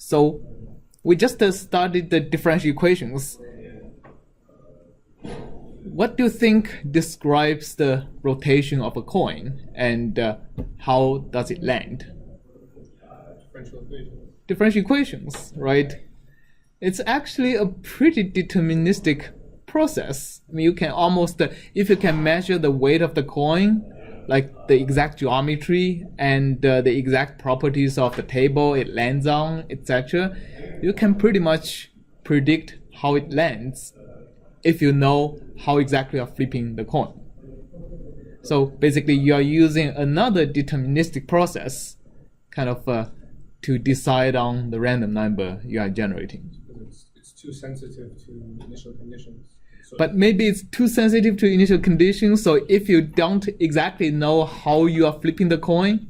So we just studied the differential equations. What do you think describes the rotation of a coin, and how does it land? Differential equations. Differential equations, right? It's actually a pretty deterministic process. I mean, you can almost, if you can measure the weight of the coin, like the exact geometry and the exact properties of the table it lands on, etc., you can pretty much predict how it lands if you know how exactly you're flipping the coin. So basically, you are using another deterministic process kind of to decide on the random number you are generating. It's too sensitive to initial conditions. So But maybe it's too sensitive to initial conditions, so if you don't exactly know how you are flipping the coin,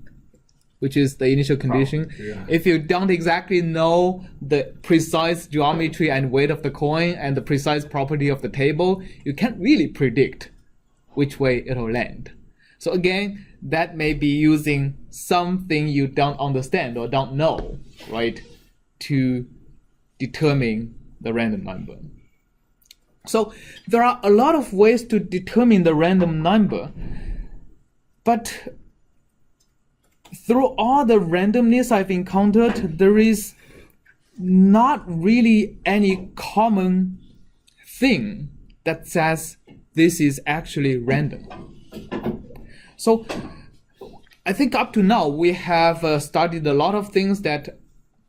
which is the initial condition, if you don't exactly know the precise geometry and weight of the coin and the precise property of the table, you can't really predict which way it'll land. So again, that may be using something you don't understand or don't know, right, to determine the random number. So there are a lot of ways to determine the random number, but through all the randomness I've encountered, there is not really any common thing that says this is actually random. So I think up to now we have studied a lot of things that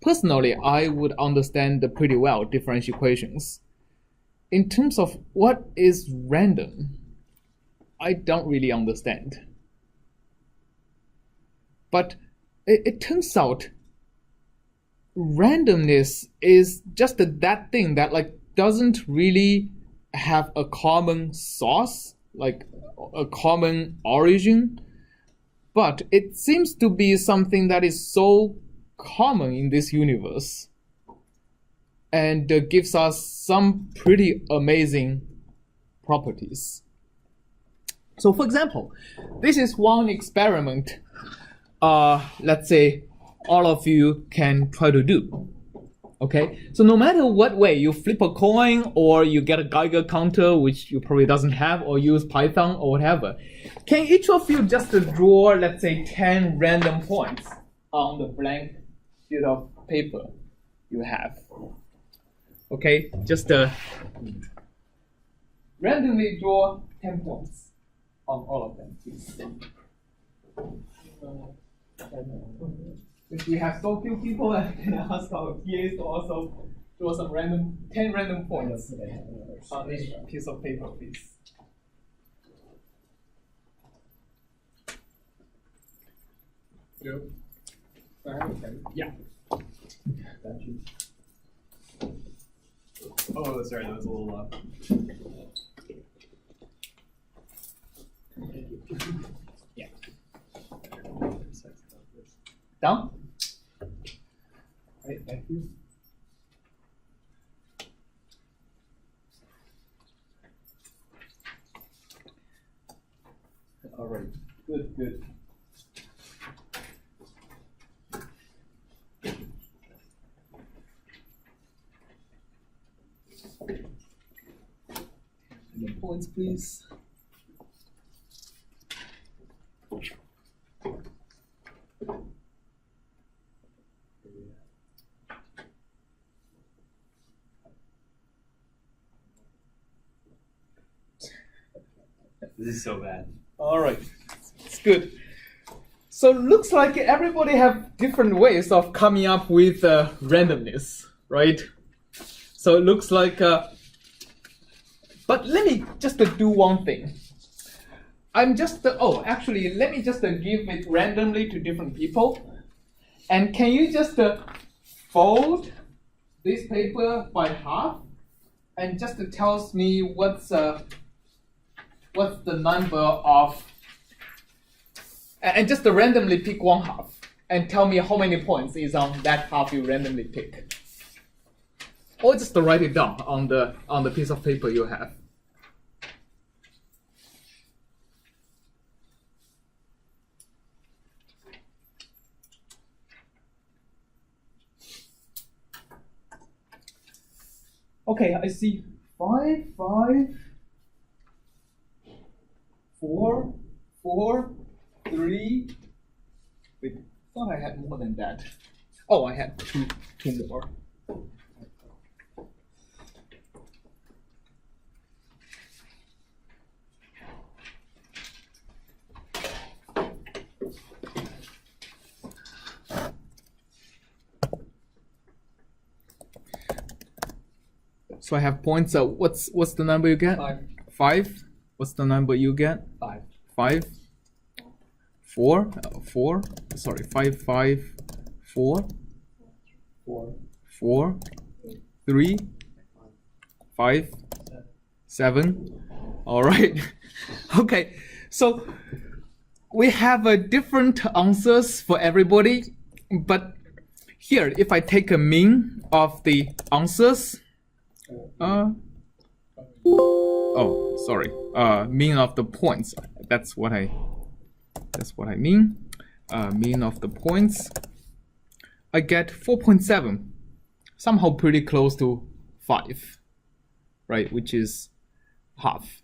personally I would understand pretty well, differential equations. In terms of what is random, I don't really understand. But it turns out randomness is just that thing that like doesn't really have a common source, like a common origin, but it seems to be something that is so common in this universe and gives us some pretty amazing properties. So for example, this is one experiment let's say all of you can try to do. Okay, so no matter what way you flip a coin or you get a Geiger counter, which you probably doesn't have, or use Python or whatever, can each of you just draw, let's say, 10 random points on the blank sheet of paper you have? Okay, just randomly draw 10 points on all of them, please. Since we have so few people, I can ask our PAs to also draw some 10 random points on each piece of paper, please. Yeah. Oh, sorry, that was a little Yeah. Down? Right, thank you. All right, good, good. The points, please. This is so bad. All right, it's good. So looks like everybody have different ways of coming up with randomness, right? So it looks like, but let me just do one thing. I'm just, actually, let me just give it randomly to different people. And can you just fold this paper by half and just tells me what's the number of, and just randomly pick one half and tell me how many points is on that half you randomly pick. Or just write it down on the piece of paper you have. Okay, I see 5, 5, 4, 4, 3. Wait, I thought I had more than that. Oh, I had two more. So I have points. What's the number you get? 5. 5. What's the number you get? 5. 5. 4. 4. Sorry, 5, 5, 4. 4. 4. 3. 5. 7. All right. Okay. So we have different answers for everybody, but here, if I take a mean of the answers. Oh, sorry. Mean of the points. That's what I mean. Mean of the points. I get 4.7. Somehow pretty close to 5, right? Which is half.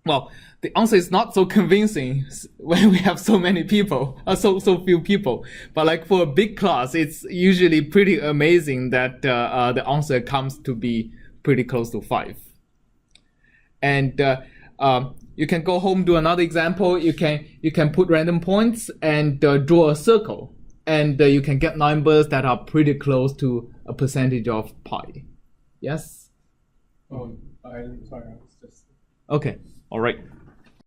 Well, the answer is not so convincing when we have so many people, so few people. But like for a big class, it's usually pretty amazing that the answer comes to be pretty close to 5. And you can go home, do another example. You can put random points and draw a circle, and you can get numbers that are pretty close to a percentage of pi. Yes. Oh, I'm sorry. I was just. Okay. All right.